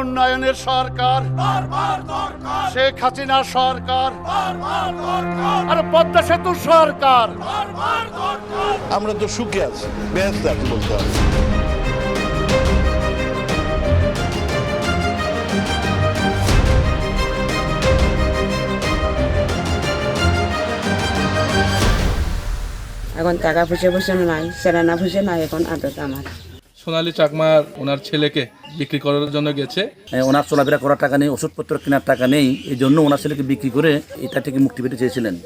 উন্নয়নের সরকার, শেখ হাসিনা সরকার, আর পদ্মা সেতু সরকার। আমরা তো সুখে আছি, ব্যস্ত আছি বলতে হবে। এখন টাকা পয়সা পয়সা নাই, সেরানা পয়সা নাই এখন আদত আমার। সোনালী চাকমার ওনার ছেলেকে বিক্রি করার জন্য গেছে। ওনার চলাফেরা করার টাকা নেই, ওষুধপত্র কেনার টাকা নেই, এই জন্য ওনার ছেলেকে বিক্রি করে এটা থেকে মুক্তি পেতে চেয়েছিলেন।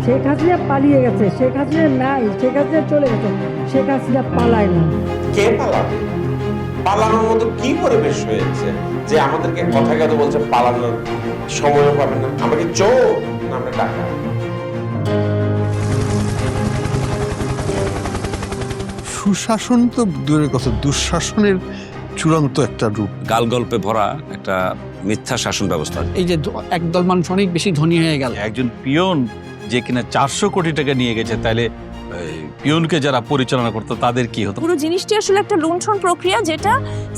শেখ হাসিনা পালিয়ে গেছে, শেখ হাসিনা নাই, শেখ হাসিনা চলে গেছে, শেখ হাসিনা পালায় না। কে পালাবে? পালানোর মতো কি পরিবেশ হয়েছে যে আমাদেরকে কথা বলছে পালানোর সময় পাবেন না? আমাকে চোর না আমরা টাকা? সুশাসন তো দূরের কথা, দুঃশাসনের চূড়ান্ত একটা রূপ। গাল গল্পে ভরা একটা মিথ্যা শাসন ব্যবস্থা। এই যে একদল মানুষ অনেক বেশি ধনী হয়ে গেল। একজন পিয়ন যে কিনা 400 কোটি টাকা নিয়ে গেছে, তাহলে পিয়নকে যারা পরিচালনা করতো তাদের কি হতো? পুরো জিনিসটি আসলে একটা লুণ্ঠন প্রক্রিয়া, যেটা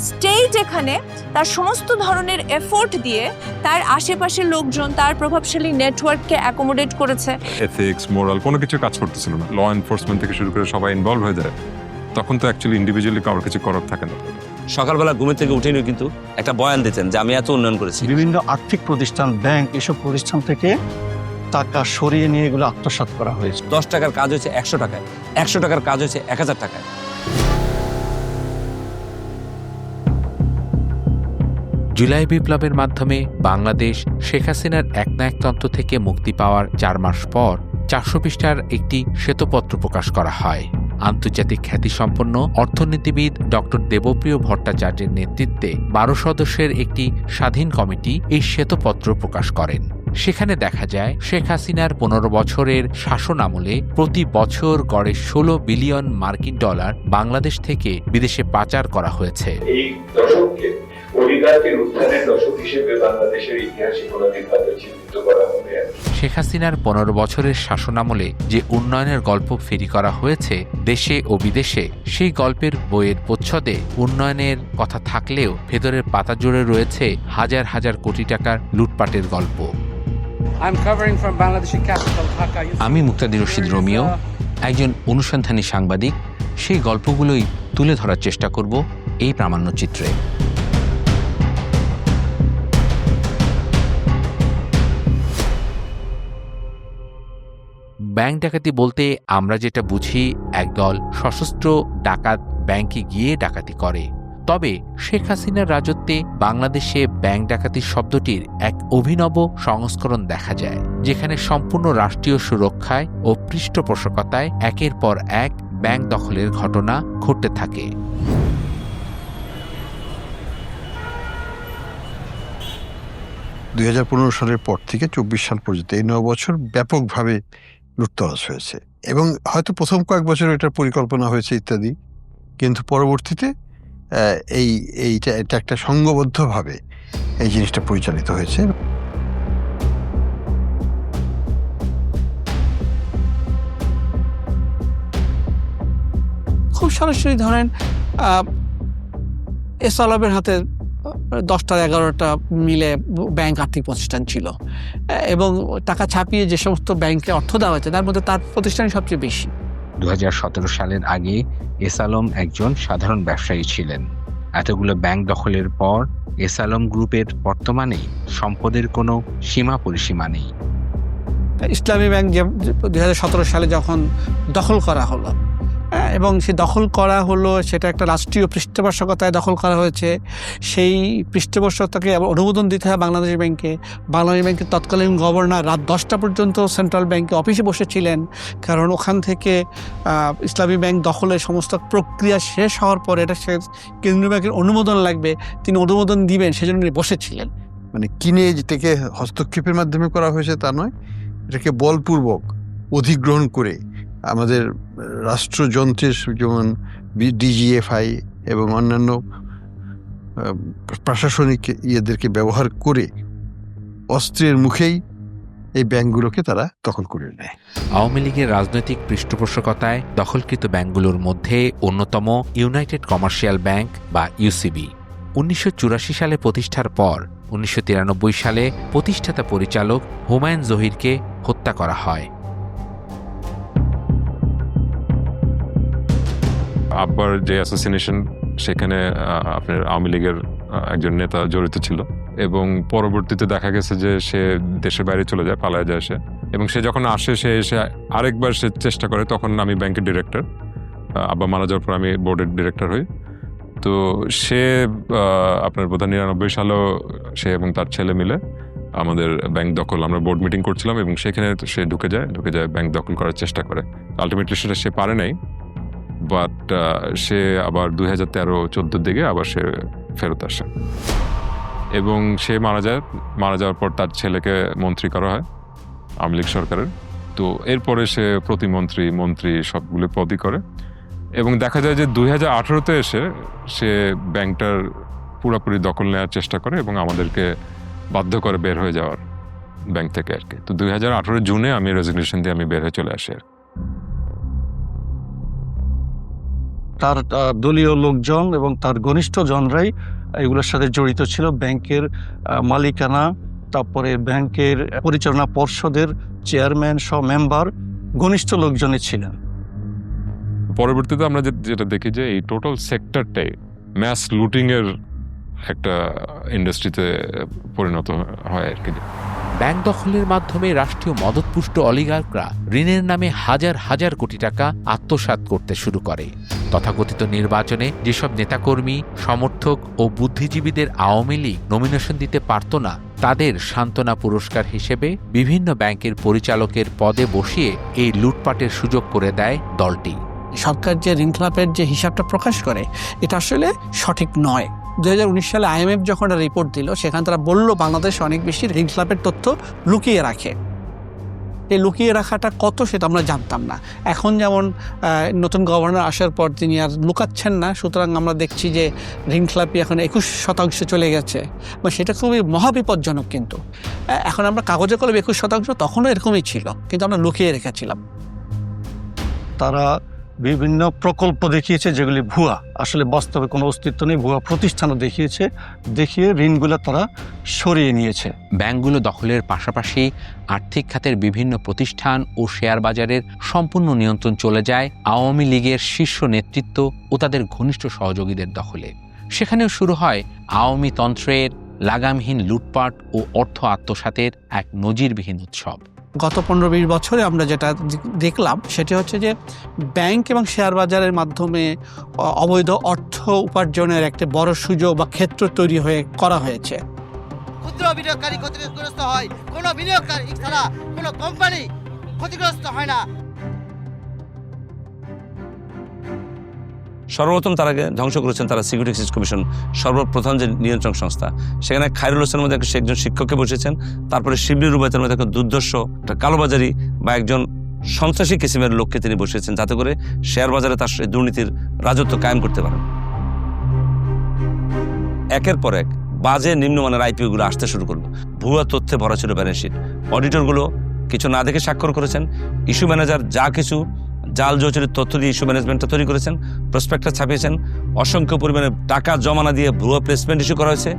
স্টেট এখানে তার সমস্ত ধরনের এফোর্ট দিয়ে তার আশেপাশের লোকজন, তার প্রভাবশালী নেটওয়ার্ককে অ্যাকোমোডেট করেছে। এথিক্স, মোরাল কোনো কিছু কাজ করতেছিল না। ল এনফোর্সমেন্ট থেকে শুরু করে সবাই ইনভলভ হয়ে যায়। তখন তো অ্যাকচুয়ালি ইন্ডিভিজুয়ালি কারোর কিছু করার থাকে না। সকালবেলা ঘুমের থেকে উঠেনি কিন্তু একটা বয়ান দিতেন যে আমি এত উন্নয়ন করেছি। বিভিন্ন আর্থিক প্রতিষ্ঠান, ব্যাংক, এসব প্রতিষ্ঠান থেকে টাকা সরিয়ে নিয়ে এগুলো আত্মসাৎ করা হয়েছে। 10 টাকার কাজ হয়েছে 100 টাকায়, 100 টাকার কাজ হয়েছে 1000 টাকায়। জুলাই বিপ্লবের মাধ্যমে বাংলাদেশ শেখ হাসিনার একনায়কতন্ত্র থেকে মুক্তি পাওয়ার 4 মাস পর 400 পৃষ্ঠার একটি শ্বেতপত্র প্রকাশ করা হয়। আন্তর্জাতিক খ্যাতিসম্পন্ন অর্থনীতিবিদ ডক্টর দেবপ্রিয় ভট্টাচার্যের নেতৃত্বে 12 সদস্যের একটি স্বাধীন কমিটি এই শ্বেতপত্র প্রকাশ করেন। সেখানে দেখা যায় শেখ হাসিনার 15 বছরের শাসন আমলে প্রতি বছর গড়ে 16 বিলিয়ন মার্কিন ডলার বাংলাদেশ থেকে বিদেশে পাচার করা হয়েছে। এই দশককে অলিগার্কের উত্থানের দশক হিসেবে বাংলাদেশের ইতিহাসে কোনোদিনভাবে চিহ্নিত করা হবে। শেখ হাসিনার 15 বছরের শাসনামলে যে উন্নয়নের গল্প ফেরি করা হয়েছে দেশে ও বিদেশে, সেই গল্পের বইয়ের প্রচ্ছদে উন্নয়নের কথা থাকলেও ভেতরের পাতা জুড়ে রয়েছে হাজার হাজার কোটি টাকার লুটপাটের গল্প। আমি মুক্তাদির রশিদ রোমিও, একজন অনুসন্ধানী সাংবাদিক। সেই গল্পগুলোই তুলে ধরার চেষ্টা করব এই প্রামাণ্যচিত্রে। ব্যাংক ডাকাতি বলতে আমরা যেটা বুঝি, একদল সশস্ত্র ডাকাত ব্যাংকে গিয়ে ডাকাতি করে। তবে শেখ হাসিনার রাজত্বে বাংলাদেশে ব্যাংক ডাকাতি শব্দটির এক অভিনব সংস্করণ দেখা যায়, যেখানে সম্পূর্ণ রাষ্ট্রীয় সুরক্ষায় ও পৃষ্ঠপোষকতায় একের পর এক ব্যাংক দখলের ঘটনা ঘটতে থাকে। 2015 সালের পর থেকে 24 সাল পর্যন্ত এই 9 বছর ব্যাপকভাবে লুটতরাজ হয়েছে, এবং হয়তো প্রথম কয়েক বছর এটার পরিকল্পনা হয়েছে ইত্যাদি, কিন্তু পরবর্তীতে এটা একটা সংঘবদ্ধভাবে এই জিনিসটা পরিচালিত হয়েছে। খুব সরাসরি ধরেন এস আলমের হাতে 10টা-11টা মিলে ব্যাংক আর্থিক প্রতিষ্ঠান ছিল, এবং টাকা ছাপিয়ে যে সমস্ত ব্যাংকে অর্থ দেওয়া হয়েছে তার মধ্যে তার প্রতিষ্ঠানই সবচেয়ে বেশি। 2017 সালের আগে এস আলম একজন সাধারণ ব্যবসায়ী ছিলেন। এতগুলো ব্যাংক দখলের পর এস আলম গ্রুপের বর্তমানে সম্পদের কোনো সীমা পরিসীমা নেই। ইসলামী ব্যাংক যে 2017 সালে যখন দখল করা হলো, এবং সে দখল করা হলো, সেটা একটা রাষ্ট্রীয় পৃষ্ঠপোষকতায় দখল করা হয়েছে। সেই পৃষ্ঠপোষকতাকে আবার অনুমোদন দিতে হয় বাংলাদেশ ব্যাংকে। বাংলাদেশ ব্যাংকের তৎকালীন গভর্নর রাত 10টা পর্যন্ত সেন্ট্রাল ব্যাংকে অফিসে বসেছিলেন, কারণ ওখান থেকে ইসলামী ব্যাংক দখলের সমস্ত প্রক্রিয়া শেষ হওয়ার পরে এটা কেন্দ্রীয় ব্যাংকের অনুমোদন লাগবে, তিনি অনুমোদন দিবেন সেজন্য বসেছিলেন। মানে কিনে যেটাকে হস্তক্ষেপের মাধ্যমে করা হয়েছে তা নয়, এটাকে বলপূর্বক অধিগ্রহণ করে আমাদের রাষ্ট্রযন্ত্রের যেমন ডিজিএফআই এবং অন্যান্য প্রশাসনিক ইয়েদেরকে ব্যবহার করে অস্ত্রের মুখেই এই ব্যাংকগুলোকে তারা দখল করে নেয়। আওয়ামী লীগের রাজনৈতিক পৃষ্ঠপোষকতায় দখলকৃত ব্যাংকগুলোর মধ্যে অন্যতম ইউনাইটেড কমার্শিয়াল ব্যাংক বা ইউসিবি। 1984 সালে প্রতিষ্ঠার পর 1993 সালে প্রতিষ্ঠাতা পরিচালক হুমায়ুন জহিরকে হত্যা করা হয়। আব্বার যে অ্যাসোসিনেশন, সেখানে আপনার আওয়ামী লীগের একজন নেতা জড়িত ছিল এবং পরবর্তীতে দেখা গেছে যে সে দেশের বাইরে চলে যায়, পালায় যায় সে, এবং সে যখন আসে সে এসে আরেকবার সে চেষ্টা করে। তখন আমি ব্যাংকের ডিরেক্টর, আব্বা মারা যাওয়ার পর আমি বোর্ডের ডিরেক্টর হই। তো সে আপনার বোধহয় 99 সালেও সে এবং তার ছেলে মিলে আমাদের ব্যাংক দখল, আমরা বোর্ড মিটিং করছিলাম এবং সেখানে সে ঢুকে যায় ব্যাংক দখল করার চেষ্টা করে। আলটিমেটলি সেটা সে পারে নাই, বাট সে আবার 2013-14 দিকে আবার সে ফেরত আসে এবং সে মারা যাওয়ার পর তার ছেলেকে মন্ত্রী করা হয় আওয়ামী লীগ সরকারের। তো এরপরে সে প্রতিমন্ত্রী, মন্ত্রী সবগুলো পদই করে এবং দেখা যায় যে 2018-তে এসে সে ব্যাংকটার পুরোপুরি দখল নেওয়ার চেষ্টা করে এবং আমাদেরকে বাধ্য করে বের হয়ে যাওয়ার ব্যাংক থেকে আর কি। তো 2018 জুনে আমি রেজিগনেশন দিয়ে আমি বের হয়ে চলে আসি। তার দলীয় লোকজন এবং তার ঘনিষ্ঠ জনরাই এগুলোর সাথে জড়িত ছিল। ব্যাংকের মালিকানা, তারপরে ব্যাংকের পরিচালনা পর্ষদের চেয়ারম্যান সহ মেম্বার ঘনিষ্ঠ লোকজনই ছিলেন। পরবর্তীতে আমরা যেটা দেখি যে এই টোটাল সেক্টরটাই ম্যাস লুটিং এর একটা ইন্ডাস্ট্রিতে পরিণত হয় আর কি। ব্যাংক দখলের মাধ্যমে রাষ্ট্রীয় মদতপুষ্ট অলিগার্করা ঋণের নামে হাজার হাজার কোটি টাকা আত্মসাৎ করতে শুরু করে। তথাকথিত নির্বাচনে যেসব নেতাকর্মী, সমর্থক ও বুদ্ধিজীবীদের আওয়ামী লীগ নমিনেশন দিতে পারত না, তাদের সান্ত্বনা পুরস্কার হিসেবে বিভিন্ন ব্যাংকের পরিচালকের পদে বসিয়ে এই লুটপাটের সুযোগ করে দেয় দলটি। সরকার যে ঋণখেলাপের যে হিসাবটা প্রকাশ করে এটা আসলে সঠিক নয়। 2019 সালে IMF যখন একটা রিপোর্ট দিল, সেখানে তারা বলল বাংলাদেশ অনেক বেশি ঋণখেলাপের তথ্য লুকিয়ে রাখে। এই লুকিয়ে রাখাটা কত সেটা আমরা জানতাম না। এখন যেমন নতুন গভর্নর আসার পর তিনি আর লুকাচ্ছেন না, সুতরাং আমরা দেখছি যে ঋণখেলাপি এখন 21% চলে গেছে, বা সেটা খুবই মহাবিপজ্জনক। কিন্তু এখন আমরা কাগজে কলমে 21%, তখনও এরকমই ছিল, কিন্তু আমরা লুকিয়ে রেখেছিলাম। তারা বিভিন্ন প্রকল্প দেখিয়েছে যেগুলি ভুয়া, আসলে বাস্তবে কোনো অস্তিত্ব নেই, ভুয়া প্রতিষ্ঠানও দেখিয়ে ঋণগুলো তারা সরিয়ে নিয়েছে। ব্যাংকগুলো দখলের পাশাপাশি আর্থিক খাতের বিভিন্ন প্রতিষ্ঠান ও শেয়ার বাজারের সম্পূর্ণ নিয়ন্ত্রণ চলে যায় আওয়ামী লীগের শীর্ষ নেতৃত্ব ও তাদের ঘনিষ্ঠ সহযোগীদের দখলে। সেখানেও শুরু হয় আওয়ামী তন্ত্রের লাগামহীন লুটপাট ও অর্থ আত্মসাতের এক নজিরবিহীন উৎসব। গত 15-20 বছরে আমরা যেটা দেখলাম সেটা হচ্ছে যে ব্যাংক এবং শেয়ার বাজারের মাধ্যমে অবৈধ অর্থ উপার্জনের একটা বড় সুযোগ বা ক্ষেত্র তৈরি করা হয়েছে। ক্ষুদ্র বিনিয়োগকারী ক্ষতিগ্রস্ত হয়, কোনো বিনিয়োগকারী ছাড়া কোনো কোম্পানি ক্ষতিগ্রস্ত হয় না। সর্বপ্রথম তারাকে ধ্বংস করেছেন তারা সিকিউরিটি এক্সচেঞ্জ কমিশন, সর্বপ্রথম যে নিয়ন্ত্রণ সংস্থা। সেখানে খায়রুল হোসেনের মধ্যে একজন শিক্ষককে বসেছেন, তারপরে শিবলি রুবায়তের মধ্যে একটা দুর্ধর্ষ, একটা কালোবাজারি বা একজন সন্ত্রাসী কিসিমের লোককে তিনি বসিয়েছেন, যাতে করে শেয়ার বাজারে তার দুর্নীতির রাজত্ব কায়েম করতে পারেন। একের পর এক বাজে নিম্নমানের আইপিওগুলো আসতে শুরু করলো। ভুয়া তথ্যে ভরা ছিল ব্যালেন্স শিট। অডিটরগুলো কিছু না দেখে স্বাক্ষর করেছেন। ইস্যু ম্যানেজার যা কিছু জাল জটিল তথ্য দিয়ে ইস্যু ম্যানেজমেন্টটা তৈরি করেছেন, প্রসপেক্টাস ছাপিয়েছেন, অসংখ্য পরিমাণে টাকা জমানা দিয়ে ভুয়া প্লেসমেন্ট ইস্যু করা হয়েছে।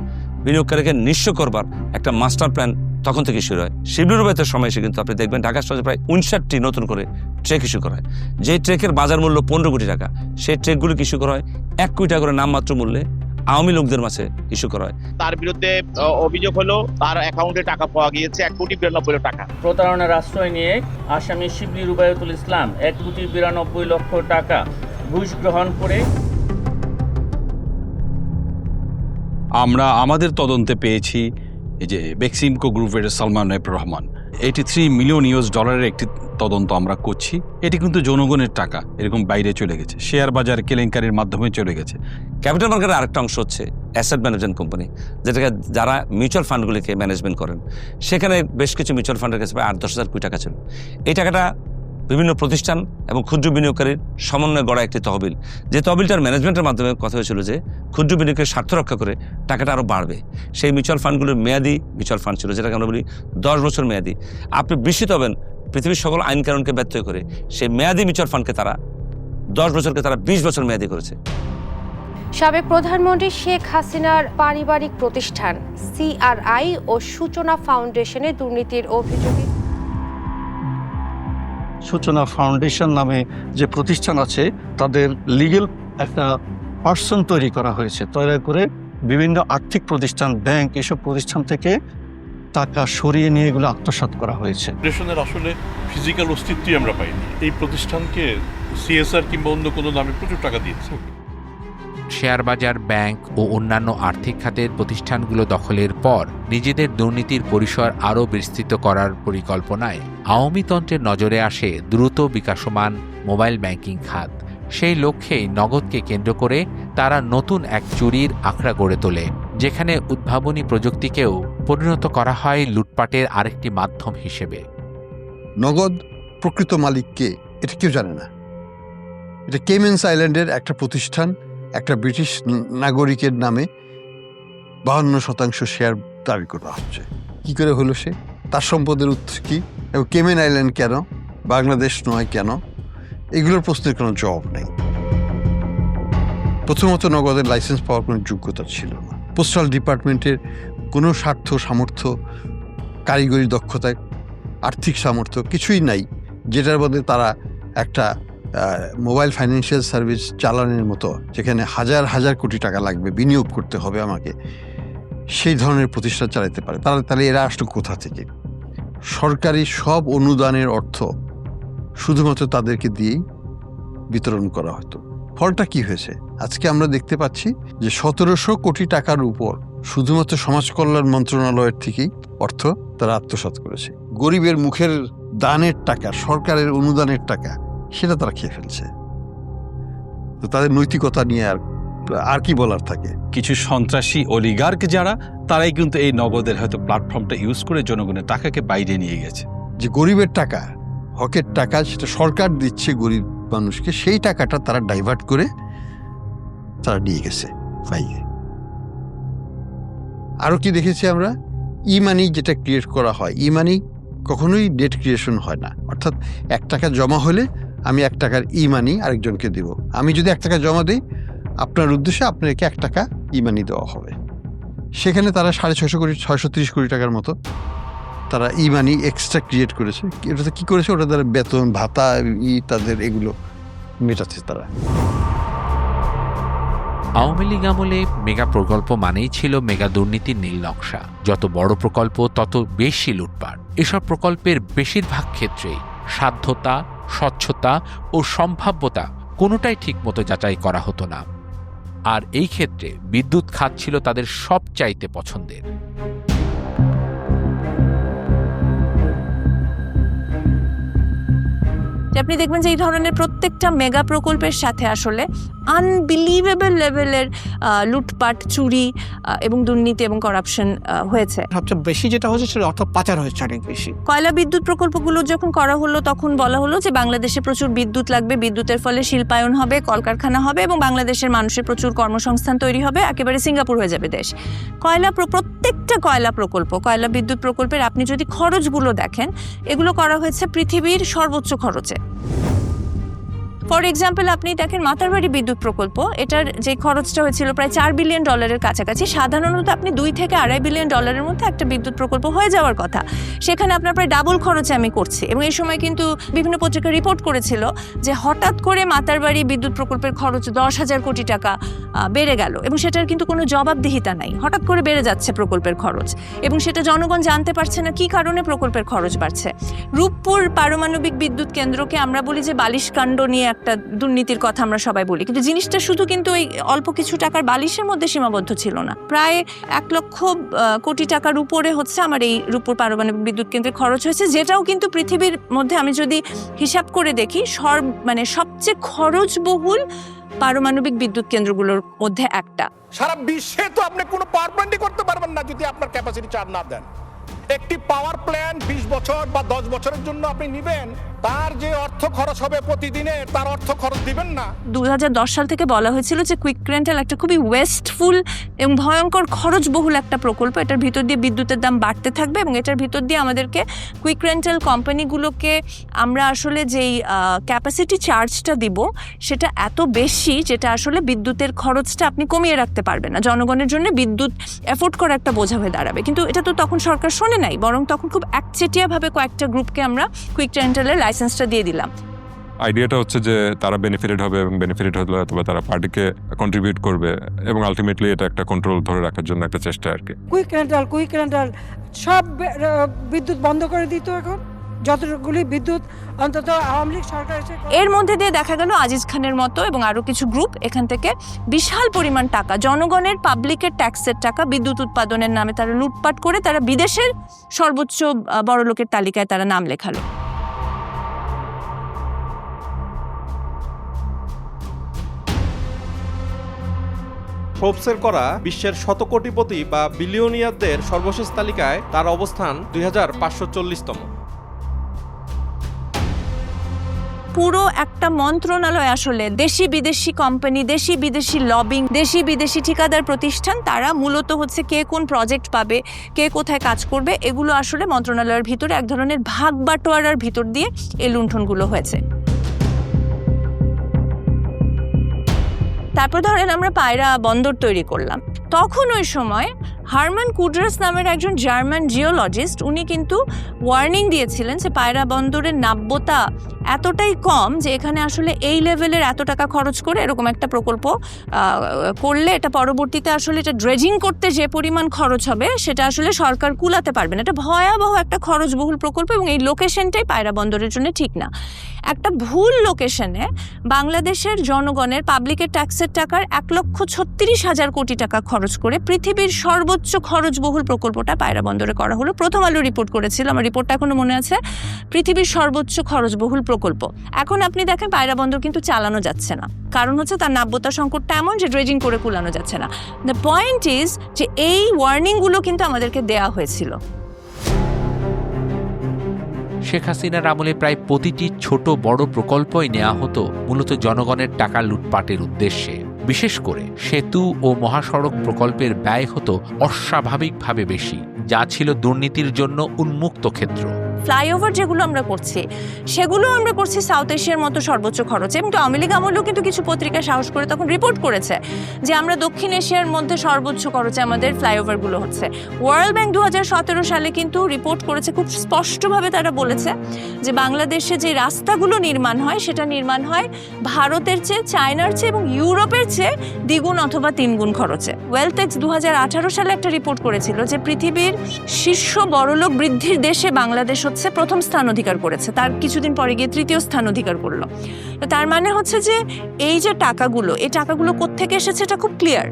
বিনিয়োগকারীকে নিঃস্ব করবার একটা মাস্টার প্ল্যান তখন থেকে শুরু হয়। শিবলি রুবায়তের সময় এসে কিন্তু আপনি দেখবেন ঢাকা শহরে প্রায় 59টি নতুন করে ট্রেক ইস্যু করা হয়। যে ট্রেকের বাজার মূল্য 15 কোটি টাকা, সেই ট্রেকগুলিকে ইস্যু করা হয় 1 কোটি টাকা করে নামমাত্র মূল্যে আওয়ামী লোকদের মাঝে ইস্যু করা হয়। তার বিরুদ্ধে অভিযোগ হলো তার অ্যাকাউন্টে টাকা পাওয়া গিয়েছে 1,92,00,000 টাকা। প্রতারণার আশ্রয় নিয়ে আসামি শিবলি রুবায়তুল ইসলাম 1,92,00,000 টাকা ঘুষ গ্রহণ করে। আমরা আমাদের তদন্তে পেয়েছি এই যে বেক্সিমকো গ্রুপের সালমান এফ রহমান $83 মিলিয়ন একটি তদন্ত আমরা করছি। এটি কিন্তু জনগণের টাকা এরকম বাইরে চলে গেছে, শেয়ার বাজার কেলেঙ্কারির মাধ্যমে চলে গেছে। ক্যাপিটাল মার্কেটের আরেকটা অংশ হচ্ছে অ্যাসেট ম্যানেজমেন্ট কোম্পানি, যেটাকে যারা মিউচুয়াল ফান্ডগুলিকে ম্যানেজমেন্ট করেন। সেখানে বেশ কিছু মিউচুয়াল ফান্ডের কাছে প্রায় 8-10 হাজার কোটি টাকা ছিল। এই টাকাটা বিভিন্ন প্রতিষ্ঠান এবং ক্ষুদ্র বিনিয়োগকারীর সমন্বয়ে গড়া একটি তহবিল, যে তহবিলটার ম্যানেজমেন্টের মাধ্যমে কথা হয়েছিল যে ক্ষুদ্র বিনিয়োগের স্বার্থ রক্ষা করে টাকাটা আরও বাড়বে। সেই মিউচুয়াল ফান্ডগুলোর মেয়াদি মিউচুয়াল ফান্ড ছিল, যেটাকে আমরা বলি 10 বছর মেয়াদি। আপনি বিস্মিত হবেন, পৃথিবীর সকল আইন কানুনকে ব্যত্যয় করে সেই মেয়াদি মিউচুয়াল ফান্ডকে তারা 10 বছরকে তারা 20 বছর মেয়াদি করেছে। সাবেক প্রধানমন্ত্রী শেখ হাসিনার পারিবারিক প্রতিষ্ঠান CRI ও সূচনা ফাউন্ডেশনে দুর্নীতির অভিযোগে সূচনা ফাউন্ডেশন নামে যে প্রতিষ্ঠান আছে তাদের লিগ্যাল একটা পার্সন তৈরি করা হয়েছে, তৈরি করে বিভিন্ন আর্থিক প্রতিষ্ঠান, ব্যাংক, এসব প্রতিষ্ঠান থেকে টাকা সরিয়ে নিয়ে এগুলো আত্মসাৎ করা হয়েছে। ফাউন্ডেশনের আসলে ফিজিক্যাল অস্তিত্বই আমরা পাইনি। এই প্রতিষ্ঠানকে CSR কিংবা অন্য কোনো নামে প্রচুর টাকা দিয়েছে। শেয়ার বাজার, ব্যাংক ও অন্যান্য আর্থিক খাতের প্রতিষ্ঠানগুলো দখলের পর নিজেদের দুর্নীতির পরিসর আরও বিস্তৃত করার পরিকল্পনায় আওয়ামী তন্ত্রের নজরে আসে দ্রুত বিকাশমান মোবাইল ব্যাংকিং খাত। সেই লক্ষ্যেই নগদকে কেন্দ্র করে তারা নতুন এক চুরির আখড়া গড়ে তোলে, যেখানে উদ্ভাবনী প্রযুক্তিকেও পরিণত করা হয় লুটপাটের আরেকটি মাধ্যম হিসেবে। নগদ প্রকৃত মালিক কে এটা কেউ জানে না। এটা কেমেন্স আইল্যান্ডের একটা প্রতিষ্ঠান, একটা ব্রিটিশ নাগরিকের নামে 52% শেয়ার দাবি করা হচ্ছে। কি করে হলো সে? তার সম্পদের উৎস কি এবং কেমেন আইল্যান্ড কেন, বাংলাদেশ নয় কেন? এগুলোর প্রশ্নের কোনো জবাব নেই। প্রথমত নগদের লাইসেন্স পাওয়ার কোনো যোগ্যতা ছিল না। পোস্টাল ডিপার্টমেন্টের কোনো স্বার্থ, সামর্থ্য, কারিগরি দক্ষতা, আর্থিক সামর্থ্য কিছুই নাই, যেটার মধ্যে তারা একটা মোবাইল ফাইন্যান্সিয়াল সার্ভিস চালানোর মতো, যেখানে হাজার হাজার কোটি টাকা লাগবে, বিনিয়োগ করতে হবে আমাকে, সেই ধরনের প্রতিষ্ঠান চালাতে পারে। তাহলে এরা আসলো কোথা থেকে? সরকারি সব অনুদানের অর্থ শুধুমাত্র তাদেরকে দিয়েই বিতরণ করা হতো। ফলটা কি হয়েছে? আজকে আমরা দেখতে পাচ্ছি যে 1700 কোটি টাকার উপর শুধুমাত্র সমাজ কল্যাণ মন্ত্রণালয়ের থেকেই অর্থ তারা আত্মসাৎ করেছে। গরিবের মুখের দানের টাকা, সরকারের অনুদানের টাকা, সেটা তারা খেয়ে ফেলছে। তো তাদের নৈতিকতা নিয়ে আর কি বলার থাকে? কিছু সন্ত্রাসী অলিগার্ক যারা, তারাই কিন্তু এই নগদের হয়তো প্ল্যাটফর্মটা ইউজ করে জনগণের টাকাকে বাইরে নিয়ে গেছে। যে গরিবের টাকা, হকের টাকা, সেটা সরকার দিচ্ছে গরিব মানুষকে, সেই টাকাটা তারা ডাইভার্ট করে তারা নিয়ে গেছে বাইরে। আরও কি দেখেছি আমরা? ই মানি যেটা ক্রিয়েট করা হয়, ই মানি কখনোই ডেট ক্রিয়েশন হয় না। অর্থাৎ 1 টাকা জমা হলে আমি 1 টাকার ই মানি আরেকজনকে দেব। আমি যদি 1 টাকা জমা দিই, আপনার উদ্দেশ্যে আপনাকে 1 টাকা ই মানি দেওয়া হবে। সেখানে তারা 630 কোটি টাকার মতো তারা ই মানি এক্সট্রা ক্রিয়েট করেছে। ওটাতে কী করেছে? ওটা তারা বেতন ভাতা তাদের এগুলো মেটাচ্ছে তারা। আওয়ামী লীগ আমলে মেগা প্রকল্প মানেই ছিল মেগা দুর্নীতির নীল নকশা। যত বড় প্রকল্প তত বেশি লুটপাট। এসব প্রকল্পের বেশিরভাগ ক্ষেত্রেই সাধ্যতা, স্বচ্ছতা ও সম্ভাব্যতা কোনোটাই ঠিকমতো যাচাই করা হতো না। আর এই ক্ষেত্রে বিদ্যুৎ খাত ছিল তাদের সবচাইতে পছন্দের। আপনি দেখবেন যে এই ধরনের প্রত্যেকটা মেগা প্রকল্পের সাথে আসলে আনবিলিভেবল লেভেলের লুটপাট, চুরি এবং দুর্নীতি এবং করাপশন হয়েছে। সবচেয়ে বেশি যেটা হচ্ছে সেটা অর্থ পাচার হয়েছে অনেক বেশি। কয়লা বিদ্যুৎ প্রকল্পগুলো যখন করা হলো তখন বলা হলো যে বাংলাদেশে প্রচুর বিদ্যুৎ লাগবে, বিদ্যুতের ফলে শিল্পায়ন হবে, কলকারখানা হবে এবং বাংলাদেশের মানুষের প্রচুর কর্মসংস্থান তৈরি হবে, একেবারে সিঙ্গাপুর হয়ে যাবে দেশ। প্রত্যেকটা কয়লা বিদ্যুৎ প্রকল্পের আপনি যদি খরচগুলো দেখেন, এগুলো করা হয়েছে পৃথিবীর সর্বোচ্চ খরচে। ফর এক্সাম্পল, আপনি দেখেন মাতারবাড়ি বিদ্যুৎ প্রকল্প, এটার যে খরচটা হয়েছিল প্রায় $4 বিলিয়ন কাছাকাছি। সাধারণত আপনি $2 থেকে $2.5 বিলিয়ন মধ্যে একটা বিদ্যুৎ প্রকল্প হয়ে যাওয়ার কথা, সেখানে আপনার প্রায় ডাবল খরচে আমি করছি। এবং এই সময় কিন্তু বিভিন্ন পত্রিকা রিপোর্ট করেছিল যে হঠাৎ করে মাতারবাড়ি বিদ্যুৎ প্রকল্পের খরচ 10,000 কোটি টাকা বেড়ে গেল এবং সেটার কিন্তু কোনো জবাবদিহিতা নাই। হঠাৎ করে বেড়ে যাচ্ছে প্রকল্পের খরচ এবং সেটা জনগণ জানতে পারছে না কি কারণে প্রকল্পের খরচ বাড়ছে। রূপপুর পারমাণবিক বিদ্যুৎ কেন্দ্রকে আমরা বলি যে বালিশ কাণ্ড নিয়ে একটা দুর্নীতির কথা আমরা সবাই বলি, কিন্তু জিনিসটা শুধু কিন্তু ওই অল্প কিছু টাকার বালিশের মধ্যে সীমাবদ্ধ ছিল না। প্রায় 1 লক্ষ কোটি টাকার উপরে হচ্ছে আমার এই রূপপুর পারমাণবিক বিদ্যুৎ কেন্দ্রে খরচ হয়েছে, যেটাও কিন্তু পৃথিবীর মধ্যে আমি যদি হিসাব করে দেখি সবচেয়ে খরচবহুল পারমাণবিক বিদ্যুৎ কেন্দ্রগুলোর মধ্যে একটা। সারা বিশ্বে তো আপনি কোনো পাওয়ার প্ল্যান্টই করতে পারবেন না যদি আপনার ক্যাপাসিটি চার্জ না দেন। একটি পাওয়ার প্ল্যান্ট 20 বছর বা 10 বছরের জন্য আপনি নেবেন, তার যে অর্থ খরচ হবে প্রতিদিনে তার অর্থ খরচ দিবেন না। 2010 সাল থেকে বলা হয়েছিল যে কুইক রেন্টাল একটা খুবই ওয়েস্টফুল এবং ভয়ঙ্কর খরচবহুল একটা প্রকল্প, এটার ভিতর দিয়ে বিদ্যুতের দাম বাড়তে থাকবে এবং এটার ভিতর দিয়ে আমাদেরকে কুইক রেন্টাল কোম্পানিগুলোকে আমরা আসলে যেই ক্যাপাসিটি চার্জটা দিব সেটা এত বেশি যেটা আসলে বিদ্যুতের খরচটা আপনি কমিয়ে রাখতে পারবেন না, জনগণের জন্য বিদ্যুৎ এফোর্ড করা একটা বোঝা হয়ে দাঁড়াবে। কিন্তু এটা তো তখন সরকার শোনে নাই, বরং তখন খুব একচেটিয়াভাবে কয়েকটা গ্রুপকে আমরা কুইক রেন্টালের লাইসেন্সটা দিয়ে দিলাম। আইডিয়াটা হচ্ছে যে তারা বেনিফিটেড হবে এবং বেনিফিটেড হলে অথবা তারা পার্টিকে কন্ট্রিবিউট করবে এবং আলটিমেটলি এটা একটা কন্ট্রোল ধরে রাখার জন্য একটা চেষ্টা আর কি। কুইক রেন্টাল সব বিদ্যুৎ বন্ধ করে দিত এখন, যতগুলি বিদ্যুৎ অন্তত আওয়ামী লীগ সরকার এসে। এর মধ্যে দিয়ে দেখা গেল আজিজ খানের মতো এবং আরো কিছু গ্রুপ এখান থেকে বিশাল পরিমাণ টাকা, জনগণের পাবলিকের ট্যাক্সের টাকা বিদ্যুৎ উৎপাদনের নামে তারা লুটপাট করে তারা বিদেশের সর্বোচ্চ বড়লোকের তালিকায় তারা নাম লেখালো। ফোর্বসের করা বিশ্বের শতকোটিপতি বা বিলিয়নিয়ারদের সর্বশেষ তালিকায় তার অবস্থান 2540তম। পুরো একটা মন্ত্রণালয় আসলে দেশি বিদেশি কোম্পানি, দেশি বিদেশি লবিং, দেশি বিদেশি ঠিকাদার প্রতিষ্ঠান, তারা মূলত হচ্ছে কে কোন প্রজেক্ট পাবে, কে কোথায় কাজ করবে, এগুলো আসলে মন্ত্রণালয়ের ভিতরে এক ধরনের ভাগ বাটোয়ারার ভিতর দিয়ে এই লুণ্ঠনগুলো হয়েছে। তারপর ধরেন আমরা পায়রা বন্দর তৈরি করলাম, তখন ওই সময় হারমান কুডরাস নামের একজন জার্মান জিওলজিস্ট উনি কিন্তু ওয়ার্নিং দিয়েছিলেন যে পায়রা বন্দরের নাব্যতা এতটাই কম যে এখানে আসলে এই লেভেলের এত টাকা খরচ করে এরকম একটা প্রকল্প করলে এটা পরবর্তীতে আসলে এটা ড্রেজিং করতে যে পরিমাণ খরচ হবে সেটা আসলে সরকার কুলাতে পারবে না, এটা ভয়াবহ একটা খরচবহুল প্রকল্প এবং এই লোকেশনটাই পায়রা বন্দরের জন্য ঠিক না। একটা ভুল লোকেশনে বাংলাদেশের জনগণের পাবলিকের ট্যাক্সের টাকার 1,36,000 কোটি টাকা খরচ করে পৃথিবীর সর্বোচ্চ খরচবহুল প্রকল্পটা পায়রা বন্দরে করা হলো। প্রথম আলো রিপোর্ট করেছিল, আমার রিপোর্টটা এখনো মনে আছে, পৃথিবীর সর্বোচ্চ খরচবহুল প্রকল্প। এখন আপনি দেখেন পায়রা বন্দর কিন্তু চালানো যাচ্ছে না, কারণ হচ্ছে তার নাব্যতা সংকটটা এমন যে ড্রেজিং করে কুলানো যাচ্ছে না। দ্য পয়েন্ট ইজ যে এই ওয়ার্নিংগুলো কিন্তু আমাদেরকে দেয়া হয়েছিল। শেখ হাসিনার আমলে প্রায় প্রতিটি ছোট বড় প্রকল্পই নেওয়া হতো মূলত জনগণের টাকা লুটপাটের উদ্দেশ্যে। বিশেষ করে সেতু ও মহাসড়ক প্রকল্পের ব্যয় হতো অস্বাভাবিকভাবে বেশি, যা ছিল দুর্নীতির জন্য উন্মুক্ত ক্ষেত্র। ফ্লাইওভার যেগুলো আমরা করছি সেগুলো আমরা করছি সাউথ এশিয়ার মতো সর্বোচ্চ খরচে, এবং আওয়ামী লীগ আমলেও কিন্তু কিছু পত্রিকা সাহস করে তখন রিপোর্ট করেছে যে আমরা দক্ষিণ এশিয়ার মধ্যে সর্বোচ্চ খরচে আমাদের ফ্লাইওভারগুলো হচ্ছে। ওয়ার্ল্ড ব্যাংক 2017 সালে কিন্তু রিপোর্ট করেছে, খুব স্পষ্টভাবে তারা বলেছে যে বাংলাদেশে যে রাস্তাগুলো নির্মাণ হয় সেটা নির্মাণ হয় ভারতের চেয়ে, চায়নার চেয়ে এবং ইউরোপের চেয়ে দ্বিগুণ অথবা 3 গুণ খরচে। ওয়েলথেক্স 2018 সালে একটা রিপোর্ট করেছিল যে পৃথিবীর শীর্ষ বড়লোক বৃদ্ধির দেশে বাংলাদেশ হচ্ছে প্রথম স্থান অধিকার করেছে, তার কিছুদিন পরে গিয়ে 3য় স্থান অধিকার করলো। তো তার মানে হচ্ছে যে এই যে টাকাগুলো, এই টাকাগুলো কোত্থেকে এসেছে এটা খুব ক্লিয়ার।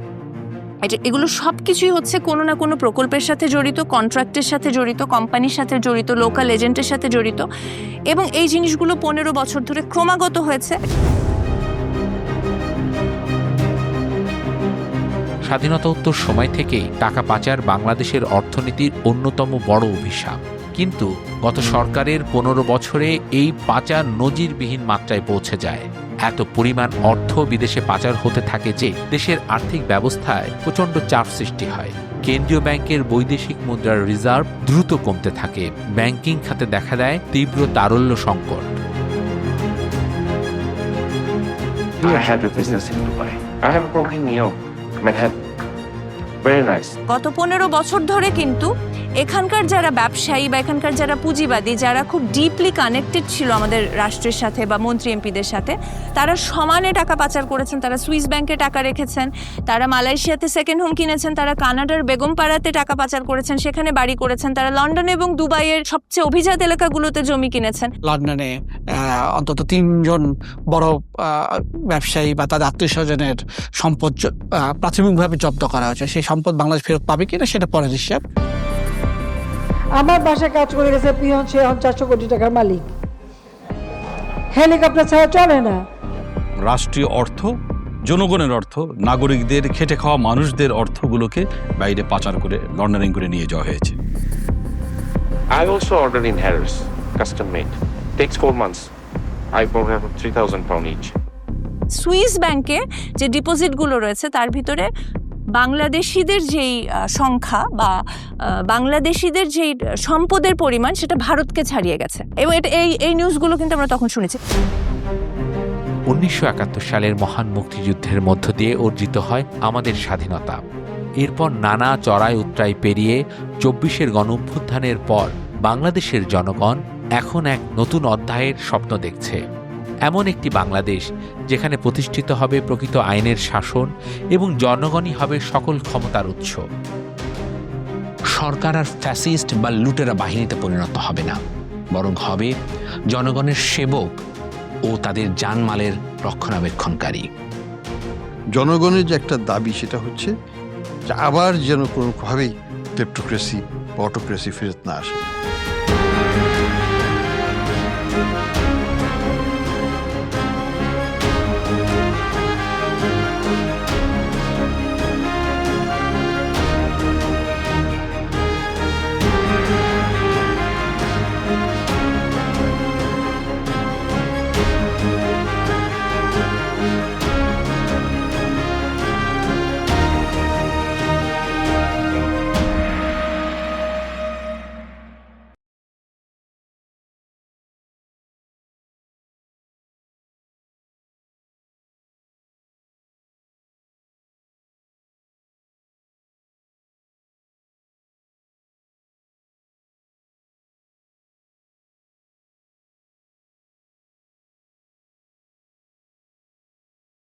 এগুলো সব কিছুই হচ্ছে কোনো না কোনো প্রকল্পের সাথে জড়িত, কন্ট্রাক্টের সাথে জড়িত, কোম্পানির সাথে জড়িত, লোকাল এজেন্টের সাথে জড়িত, এবং এই জিনিসগুলো 15 বছর ধরে ক্রমাগত হয়েছে। স্বাধীনতোত্তর সময় থেকেই টাকা পাচার বাংলাদেশের অর্থনীতির অন্যতম বড় অভিশাপ। কিন্তু গত সরকারের 15 বছরে এই পাচার নজিরবিহীন মাত্রায় পৌঁছে যায়। এত পরিমাণ অর্থ বিদেশে পাচার হতে থাকে যে দেশের আর্থিক ব্যবস্থায় প্রচণ্ড চাপ সৃষ্টি হয়। কেন্দ্রীয় ব্যাংকের বৈদেশিক মুদ্রার রিজার্ভ দ্রুত কমতে থাকে, ব্যাংকিং খাতে দেখা দেয় তীব্র তারল্য সংকট। গত 15 বছর ধরে কিন্তু এখানকার যারা ব্যবসায়ী বা এখানকার যারা পুঁজিবাদী, যারা খুব ডিপলি কানেক্টেড ছিল আমাদের রাষ্ট্রের সাথে বা মন্ত্রী এমপিদের সাথে, তারা সমানে টাকা পাচার করেছেন। তারা সুইস ব্যাংকে টাকা রেখেছেন, তারা মালয়েশিয়াতে সেকেন্ড হোম কিনেছেন, তারা কানাডার বেগমপাড়াতে টাকা পাচার করেছেন, সেখানে বাড়ি করেছেন, তারা লন্ডন এবং দুবাইয়ের সবচেয়ে অভিজাত এলাকাগুলোতে জমি কিনেছেন। লন্ডনে অন্তত 3 জন বড় ব্যবসায়ী বা তাদের আত্মীয় স্বজনের সম্পদ প্রাথমিকভাবে জব্দ করা হয়েছে। সেই সম্পদ বাংলাদেশ ফেরত পাবে কিনা সেটা পরের হিসাব। আমার বাসায় কাজ করে গেছে পিয়ন, সে 400 কোটি টাকার মালিক। হেলিকপ্টার ছাড়া চলে না। রাষ্ট্রীয় অর্থ, জনগণের অর্থ, নাগরিকদের খেটে খাওয়া মানুষদের অর্থগুলোকে বাইরে পাচার করে লন্ডারিং করে নিয়ে যাওয়া হয়েছে। I also ordered in Harris, custom made. Takes 4 months. I bought them £3,000 each. Swiss ব্যাংকে যে ডিপোজিটগুলো রয়েছে তার ভিতরে বাংলাদেশিদের যেই সংখ্যা বা বাংলাদেশিদের যেই সম্পদের পরিমাণ সেটা ভারতকে ছাড়িয়ে গেছে। এবং এই নিউজগুলো কিন্তু আমরা তখন শুনেছি। 1971 সালের মহান মুক্তিযুদ্ধের মধ্য দিয়ে অর্জিত হয় আমাদের স্বাধীনতা। এরপর নানা চড়াই উতরাই পেরিয়ে 24-এর গণঅভ্যুত্থানের পর বাংলাদেশের জনগণ এখন এক নতুন অধ্যায়ের স্বপ্ন দেখছে। এমন একটি বাংলাদেশ যেখানে প্রতিষ্ঠিত হবে প্রকৃত আইনের শাসন এবং জনগণই হবে সকল ক্ষমতার উৎস। সরকার আর ফ্যাসিস্ট বা লুটেরা বাহিনীতে পরিণত হবে না, বরং হবে জনগণের সেবক ও তাদের জানমালের রক্ষণাবেক্ষণকারী। জনগণের যে একটা দাবি সেটা হচ্ছে যে আবার যেন কোনোভাবেই ক্লেপ্টোক্রেসি বা অটোক্রেসি ফেরত না আসে।